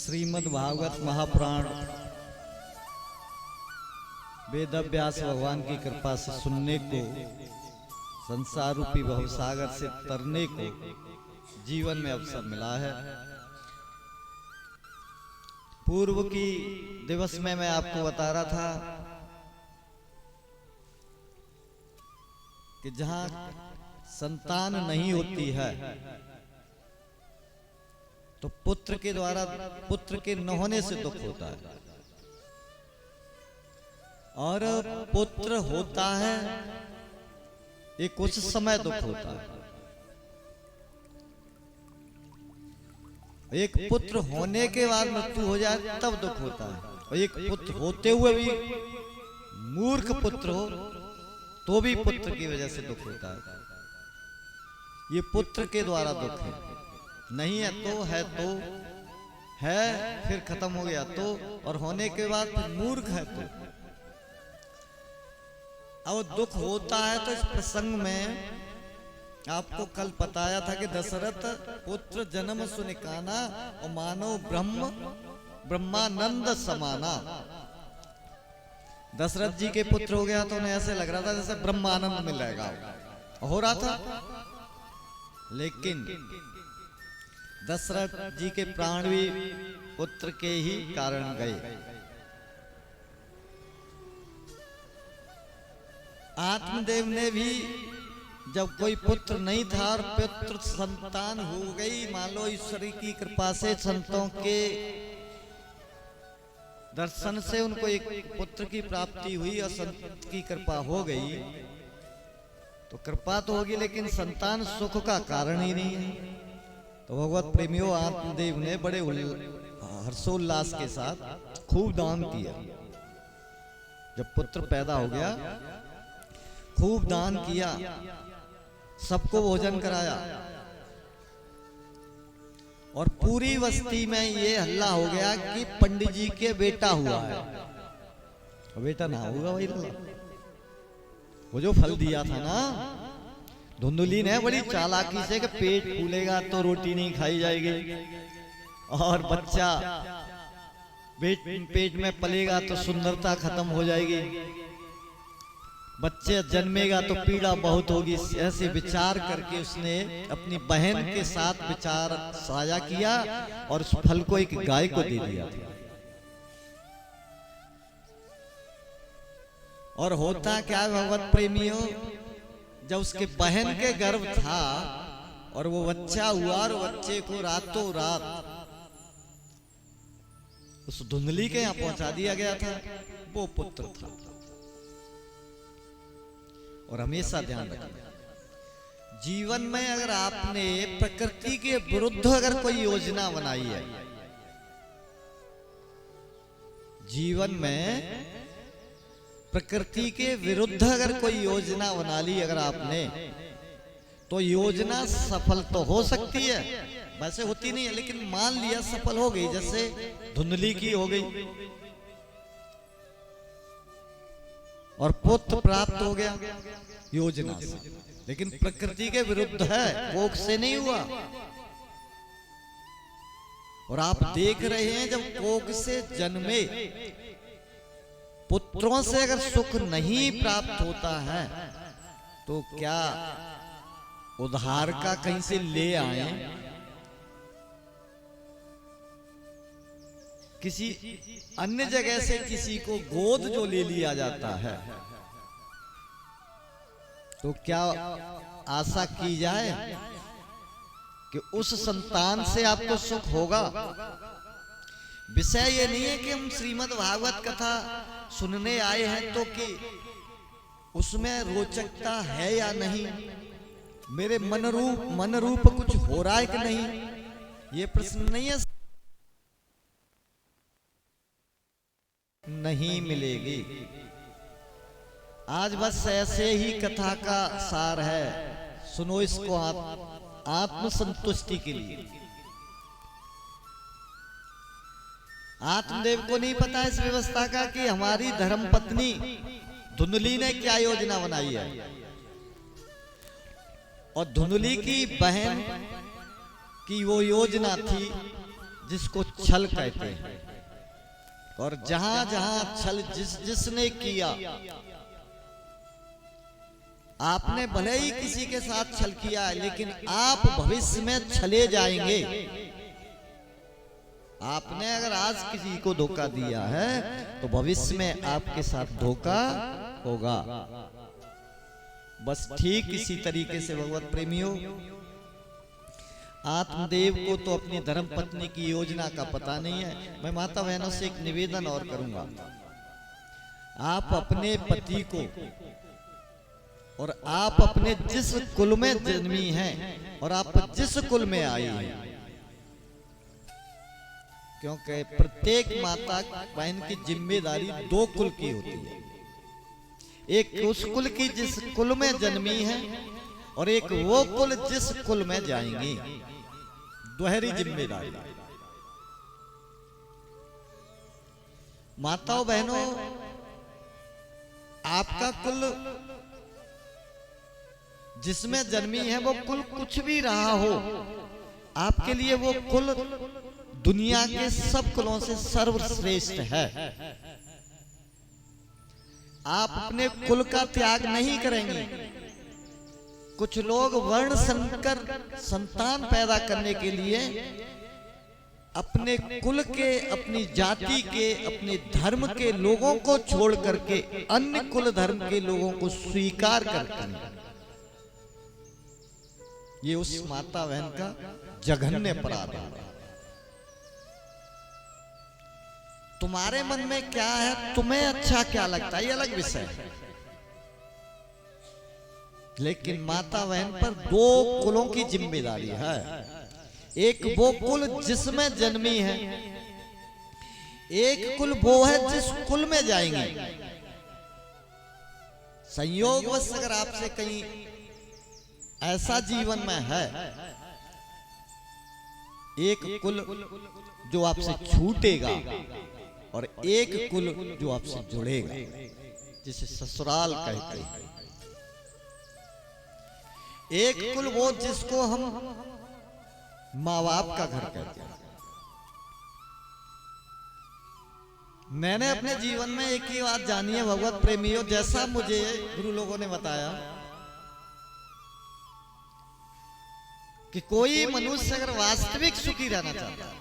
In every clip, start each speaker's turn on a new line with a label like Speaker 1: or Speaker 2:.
Speaker 1: श्रीमद् भागवत महापुराण वेद व्यास भगवान की कृपा से सुनने को, संसार रूपी भवसागर से तरने को जीवन में अवसर मिला है। पूर्व की दिवस में मैं आपको बता रहा था कि जहां संतान नहीं होती है तो पुत्र के द्वारा पुत्र के न होने से दुख होता है, और पुत्र होता है ये कुछ समय दुख होता है। एक पुत्र होने के बाद मृत्यु हो जाए तब दुख होता है, और एक पुत्र होते हुए भी मूर्ख पुत्र हो तो भी पुत्र की वजह से दुख होता है। ये पुत्र के द्वारा दुख है, नहीं है तो है फिर खत्म हो गया तो, और होने के बाद मूर्ख है तो। अब दुख होता है तो इस प्रसंग में आपको कल बताया था कि दशरथ पुत्र जन्म सुनिकाना और मानव ब्रह्मानंद समाना। दशरथ जी के पुत्र हो गया तो उन्हें ऐसे लग रहा था जैसे ब्रह्मानंद मिलेगा, हो रहा था। लेकिन दशरथ जी के प्राण भी पुत्र के ही कारण गए। आत्मदेव ने भी जब कोई पुत्र नहीं था और पुत्र संतान हो गई, मान लो ईश्वर की कृपा से संतों के दर्शन से उनको एक पुत्र की प्राप्ति हुई और संत की कृपा हो गई, तो कृपा तो होगी लेकिन संतान सुख का कारण ही नहीं है। तो भगवत प्रेमियों, आत्मदेव ने बड़े हर्षोल्लास के साथ खूब दान किया। जब पुत्र पैदा हो गया खूब दान किया, सबको भोजन कराया, और पूरी बस्ती में ये हल्ला हो गया कि पंडित जी के बेटा हुआ है। बेटा ना होगा वही वो जो फल दिया था ना धुंधली ने बड़ी चालाकी से कि पेट फूलेगा तो रोटी नहीं खाई जाएगी, और बच्चा पेट में पलेगा तो सुंदरता खत्म हो जाएगी, बच्चे जन्मेगा तो पीड़ा बहुत होगी। ऐसे विचार करके उसने अपनी बहन के साथ विचार साझा किया और उस फल को एक गाय को दे दिया था। और होता क्या भगवत प्रेमियों, जब उसके बहन के गर्भ था और वो बच्चा हुआ और बच्चे को रातों रात उस धुंधली के यहां पहुंचा दिया गया था, वो पुत्र था। और हमेशा ध्यान रखना, जीवन में अगर आपने प्रकृति के विरुद्ध अगर कोई योजना बनाई है, जीवन में प्रकृति के विरुद्ध अगर कोई योजना बना ली अगर आपने, तो योजना सफल तो हो सकती है, वैसे होती नहीं है, लेकिन मान लिया सफल हो गई, जैसे धुंधली की हो गई और पुत्र प्राप्त हो गया योजना से, लेकिन प्रकृति के विरुद्ध है, कोख से नहीं हुआ। और आप देख रहे हैं जब कोख से जन्मे पुत्रों से अगर सुख नहीं प्राप्त होता है तो क्या उधार का कहीं से ले आए, किसी अन्य जगह से किसी को गोद जो ले लिया जाता है, तो क्या आशा की जाए कि उस संतान से आपको सुख होगा? विषय ये नहीं है कि हम श्रीमद् भागवत कथा सुनने आए हैं तो कि उसमें रोचकता है या नहीं, मेरे मन रूप कुछ हो रहा है कि नहीं, ये प्रश्न नहीं है। नहीं मिलेगी। आज बस ऐसे ही कथा का सार है, सुनो इसको आत्म संतुष्टि के लिए। आत्मदेव को नहीं पता इस व्यवस्था का कि हमारी धर्म पत्नी धुंधली ने क्या योजना बनाई है, और धुंधली की बहन की वो योजना थी जिसको छल कहते हैं। और जहां जहां छल जिसने किया, आपने भले ही किसी के साथ छल किया है, लेकिन आप भविष्य में छले जाएंगे। आपने अगर आज किसी को धोखा दिया है तो भविष्य में आपके साथ धोखा होगा। बस ठीक इसी तरीके से भगवत प्रेमियों, आत्मदेव को तो अपनी धर्म पत्नी की योजना का पता नहीं है। मैं माता बहनों से एक निवेदन और करूंगा, आप अपने पति को और आप अपने जिस कुल में जन्मी हैं और आप जिस कुल में आई हैं, क्योंकि प्रत्येक माता बहन की जिम्मेदारी दो कुल की होती है। एक उस कुल की जिस कुल में जन्मी है और एक वो कुल जिस कुल में जाएंगी, दोहरी जिम्मेदारी। माताओं बहनों, आपका कुल जिसमें जन्मी है वो कुल कुछ भी रहा हो, आपके लिए वो कुल दुनिया के सब कुलों से सर्वश्रेष्ठ है। आप अपने कुल का त्याग नहीं करेंगे। कुछ लोग वर्ण संकर संतान पैदा करने के लिए अपने कुल के, अपनी जाति के, अपने धर्म के लोगों को छोड़ करके अन्य कुल धर्म के लोगों को स्वीकार करते हैं। ये उस माता बहन का जघन्य अपराध है। तुम्हारे मन में क्या है, तुम्हें अच्छा क्या लगता है, ये अलग विषय है। लेकिन माता बहन पर दो कुलों की जिम्मेदारी है। एक वो कुल जिसमें जन्मी है, एक कुल वो है जिस कुल में जाएंगे। संयोगवश अगर आपसे कहीं ऐसा जीवन में है, एक कुल जो आपसे छूटेगा और एक कुल जो आपसे जुड़ेगा, जिसे ससुराल कहते हैं। एक कुल वो जिसको हम माँ बाप का घर कहते हैं। मैंने अपने जीवन में एक ही बात जानी है भगवत प्रेमियों, जैसा मुझे गुरु लोगों ने बताया कि कोई मनुष्य अगर वास्तविक सुखी रहना चाहता है,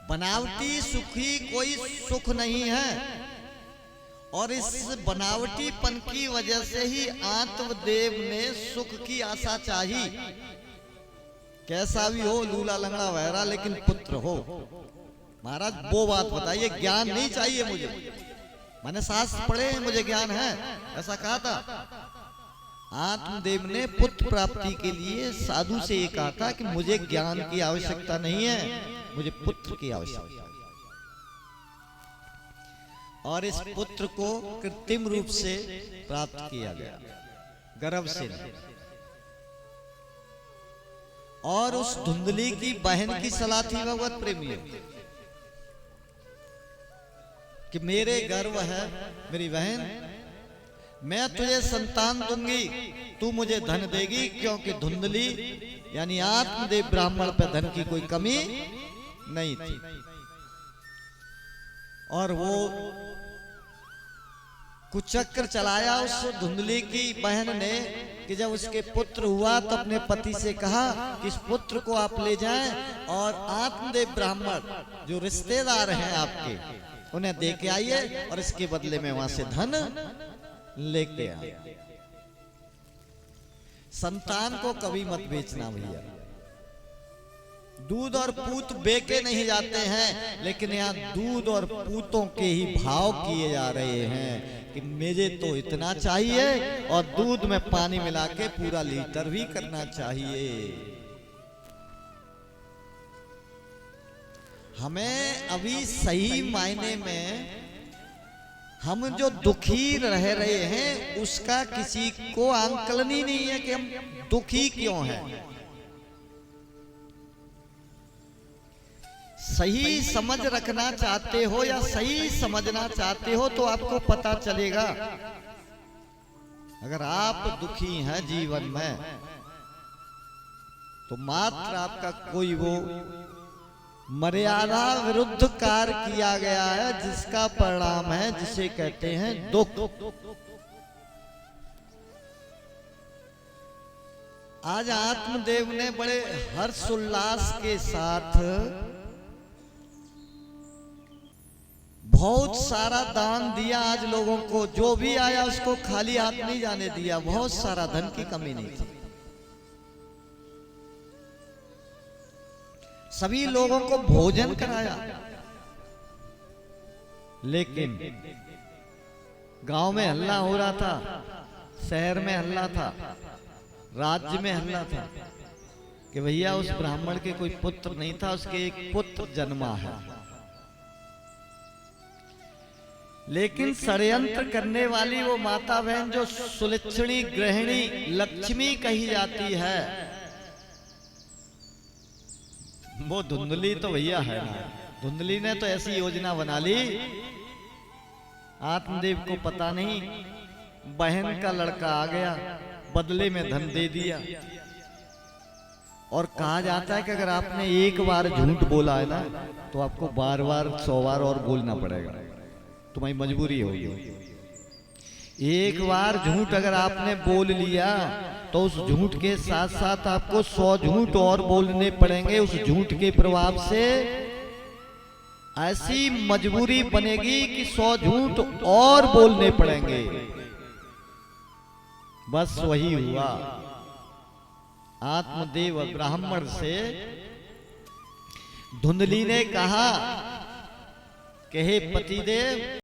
Speaker 1: बनावटी सुखी कोई सुख नहीं है। और इस बनावटीपन की वजह से ही आत्मदेव ने सुख की आशा चाही। कैसा भी हो, लूला लंगड़ा बहरा, लेकिन पुत्र हो। महाराज वो बात बताइए, ज्ञान नहीं चाहिए मुझे, मैंने शास्त्र पढ़े हैं, मुझे ज्ञान है, ऐसा कहा था। आत्मदेव ने पुत्र प्राप्ति के लिए साधु से ये कहा था कि मुझे ज्ञान की आवश्यकता नहीं है, मुझे पुत्र की आवश्यकता है। और इस पुत्र को कृत्रिम रूप से प्राप्त किया गया, गर्भ से नहीं। और उस धुंधली की बहन की सलाह थी भगवत प्रेमियों कि मेरे गर्व है मेरी बहन, मैं तुझे संतान दूंगी, तू मुझे धन देगी, क्योंकि धुंधली यानी आत्मदेव ब्राह्मण पर धन की कोई कमी नहीं थी। और वो कुचक्र चलाया उस धुंधली की बहन ने कि जब उसके पुत्र हुआ तो अपने पति से कहा कि इस पुत्र को आप ले जाएं और आत्मदेव ब्राह्मण जो रिश्तेदार हैं आपके, उन्हें दे के आइए और इसके बदले में वहां से धन लेके आए। संतान को कभी मत बेचना भैया। दूध और पूत बेके नहीं जाते हैं, लेकिन यहाँ दूध और पूतों के ही भाव किए जा रहे हैं कि मुझे तो इतना चाहिए और दूध में पानी मिला के पूरा लीटर भी करना चाहिए। हमें अभी सही मायने में हम जो दुखी रह रहे हैं उसका किसी को आंकलन ही नहीं है कि हम दुखी क्यों हैं। सही समझ रखना चाहते हो या सही समझना चाहते हो तो आपको पता चलेगा। अगर आप दुखी हैं जीवन में तो मात्र आपका कोई वो मर्यादा विरुद्ध कार्य किया गया है, जिसका परिणाम है, जिसे कहते हैं दुख। आज आत्मदेव ने बड़े हर्षोल्लास के साथ बहुत सारा दान दिया। आज लोगों को जो भी आया उसको खाली हाथ नहीं जाने दिया, बहुत सारा धन की कमी नहीं थी। सभी लोगों को भोजन कराया। लेकिन गांव में हल्ला हो रहा था, शहर में हल्ला था, राज्य में हल्ला था कि भैया उस ब्राह्मण के कोई पुत्र नहीं था, उसके एक पुत्र जन्मा है। लेकिन षड्यंत्र करने वाली वो माता बहन जो सुलक्षणी गृहिणी लक्ष्मी कही जाती है, वो धुंधली तो भैया है ना। धुंधली ने तो ऐसी योजना बना ली, आत्मदेव को पता नहीं, बहन का लड़का आ गया, बदले में धन दे दिया। और कहा जाता है कि अगर आपने एक बार झूठ बोला है ना, तो आपको बार बार 100 बार और बोलना पड़ेगा, तुम्हारी मजबूरी होगी। एक बार झूठ अगर आपने बोल लिया तो उस झूठ के साथ साथ आपको 100 झूठ और बोलने पड़ेंगे। उस झूठ के प्रभाव से ऐसी मजबूरी बनेगी कि 100 झूठ और बोलने पड़ेंगे। बस वही हुआ। आत्मदेव ब्राह्मण से धुंधली ने कहा कि हे पतिदेव,